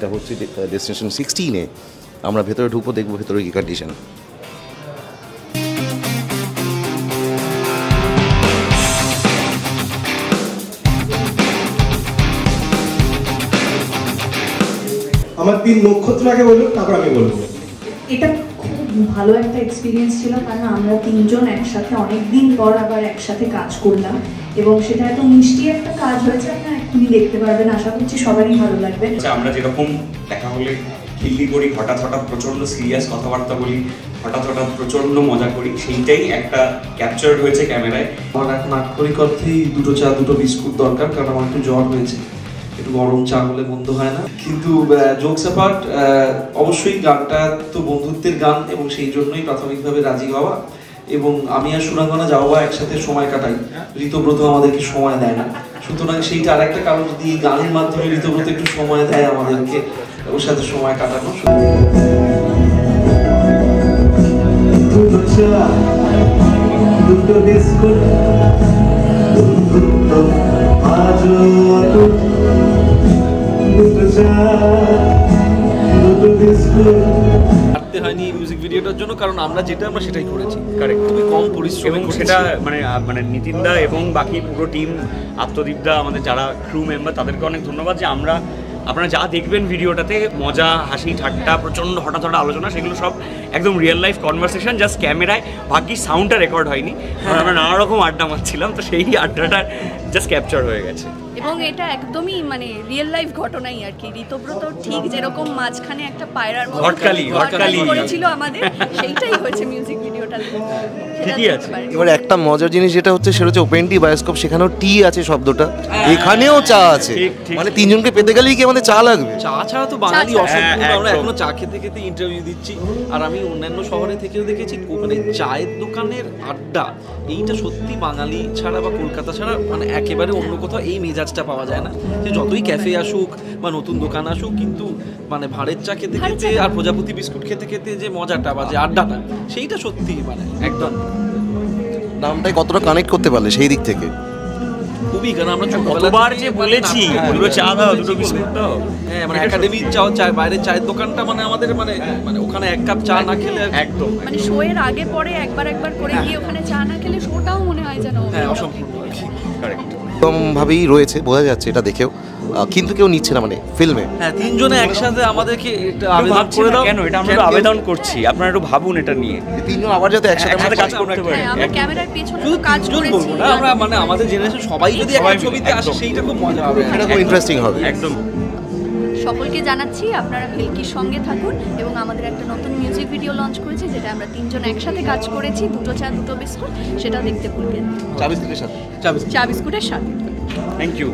এটা হচ্ছে ডেস্টিনেশন 16-এ। আমরা ভেতরে ঢুকবো, দেখবো ভেতরে কী কন্ডিশন। আমার 3 নক্ষত্র আগে বলুন, তারপর আমি বলবো। এটা খুব ভালো একটা এক্সপিরিয়েন্স ছিল, কারণ আমরা 3 জন একসাথে অনেকদিন পর আবার একসাথে কাজ করলাম এবং সেটা এত মিষ্টি একটা কাজ হয়েছে, আপনারা এক্ষুনি দেখতে পারবেন। আশা করছি সবারই ভালো লাগবে। আমরা যেরকম দেখা হলে খিল্লি করি, হঠাৎ হঠাৎ প্রচণ্ড সিরিয়াস কথাবার্তা বলি, হঠাৎ হঠাৎ প্রচণ্ড মজা করি, সেইটাই একটা ক্যাপচার হয়েছে ক্যামেরায়। আমার এখন আক্ষরিক অর্থেই 2 চা 2 বিস্কুট দরকার, কারণ আমার একটু জ্বর হয়েছে। একটু গরম চা হলে মন্দ হয় না। কিন্তু জোকস অ্যাপার্ট, অবশ্যই গানটা তো বন্ধুত্বের গান এবং সেই জন্যই প্রাথমিকভাবে রাজি হওয়া। এবং আমি আর সুরাঙ্গনা যাওয়া একসাথে সময় কাটাই, ঋতব্রত আমাদেরকে সময় দেয় না, সুতরাং সেইটা আর একটা কারণ, যদি গানের মাধ্যমে ঋতব্রত একটু সময় দেয় আমাদেরকে ওর সাথে সময় কাটানো। হাঁটতে হয়নি মিউজিক ভিডিওটার জন্য, কারণ আমরা সেটাই করেছি। কারেক্ট, খুবই কম পরিশ্রম এবং সেটা মানে নিতিনদা এবং বাকি পুরো টিম, আত্মদীপদা, আমাদের যারা ক্রু মেম্বার, তাদেরকে অনেক ধন্যবাদ যে আপনারা যা দেখবেন ভিডিওটাতে, মজা, হাসি, ঠাট্টা, প্রচণ্ড হঠাৎ হঠাৎ আলোচনা, সেগুলো সব একদম রিয়েল লাইফ কনভারসেশন, জাস্ট ক্যামেরায়। ভাগ্যিস সাউন্ডটা রেকর্ড হয়নি, আমরা নানা রকম আড্ডা মারছিলাম, তো সেই আড্ডাটা জাস্ট ক্যাপচার হয়ে গেছে। এবং এটা একদমই মানে রিয়েল লাইফ ঘটনাই আর কি। ঋতব্রত ঠিক যেরকম মাঝখানে একটা পায়রার ঘটকালি করেছিল আমাদের, সেইটাই হয়েছে মিউজিক ভিডিওটা। ঠিকই আছে। এবার একটা মজার জিনিস যেটা হচ্ছে, সেটা হচ্ছে ওপেন টি বায়োস্কোপ, সেখানেও টি আছে শব্দটা, এখানেও চা আছে। মানে 3 জনকে পেতে গেলেই কি আমাদের চা লাগবে? চা ছাড়া তো বাঙালি অসম্পূর্ণ। আমরা এখনো চা খেতে খেতে ইন্টারভিউ দিচ্ছি। আর আমি অন্যান্য শহরে থেকেও দেখেছি, মানে চায়ের দোকানের আড্ডা, এইটা সত্যি বাঙালি ছাড়া বা কলকাতা ছাড়া মানে একেবারে অন্য কোথাও এই মেজাজটা পাওয়া যায় না। যে যতই ক্যাফে আসুক বা নতুন দোকান আসুক, কিন্তু মানে ভাঁড়ের চা খেতে খেতে আর প্রজাপতি বিস্কুট খেতে খেতে যে মজাটা বা যে আড্ডাটা, সেইটা সত্যি মানে একদম। নামটাই কতটা কানেক্ট করতে পারলে সেই দিক থেকে? খুবই, কারণ আমরা কতবার যে বলেছি দুটো চা দাও, 2 বিস্কুট দাও। হ্যাঁ, মানে একাডেমির চায়, বাইরের চায়ের দোকানটা মানে আমাদের মানে ওখানে 1 কাপ চা না খেলে একদম মানে শোয়ের আগে পরে একবার করে গিয়ে ওখানে চা না খেলে শোটাও মনে হয় যেন অসম্পূর্ণ। কারেক্ট, ভাবেই রয়েছে, বোঝা যাচ্ছে এটা দেখেও, কিন্তু কেউ নিচ্ছে না মানে ফিল্মে। হ্যাঁ, 3 জনে একসাথে আমাদেরকে আবেদন করে দাও। কেন এটা আমরা আবেদন করছি, আপনারা একটু ভাবুন এটা নিয়ে। 3 জন আবার যাতে একসাথে কাজ করতে পারে। আমরা ক্যামেরার পেছনে শুধু কাজ বলবো করেছি না, আমরা মানে আমাদের জেনারেশন সবাই যদি একটা ছবিতে আসে, সেইটা খুব মজা হবে, এটা খুব ইন্টারেস্টিং হবে একদম। সকলকে জানাচ্ছি আপনারা ভেলকির সঙ্গে থাকুন, এবং আমাদের একটা নতুন মিউজিক ভিডিও লঞ্চ করেছি, যেটা আমরা 3 জন একসাথে কাজ করেছি, 2 চা 2 বিস্কুট, সেটা দেখতে ভুলবেন। চা বিস্কুটের সাথে। চা বিস্কুটের সাথে। Thank you.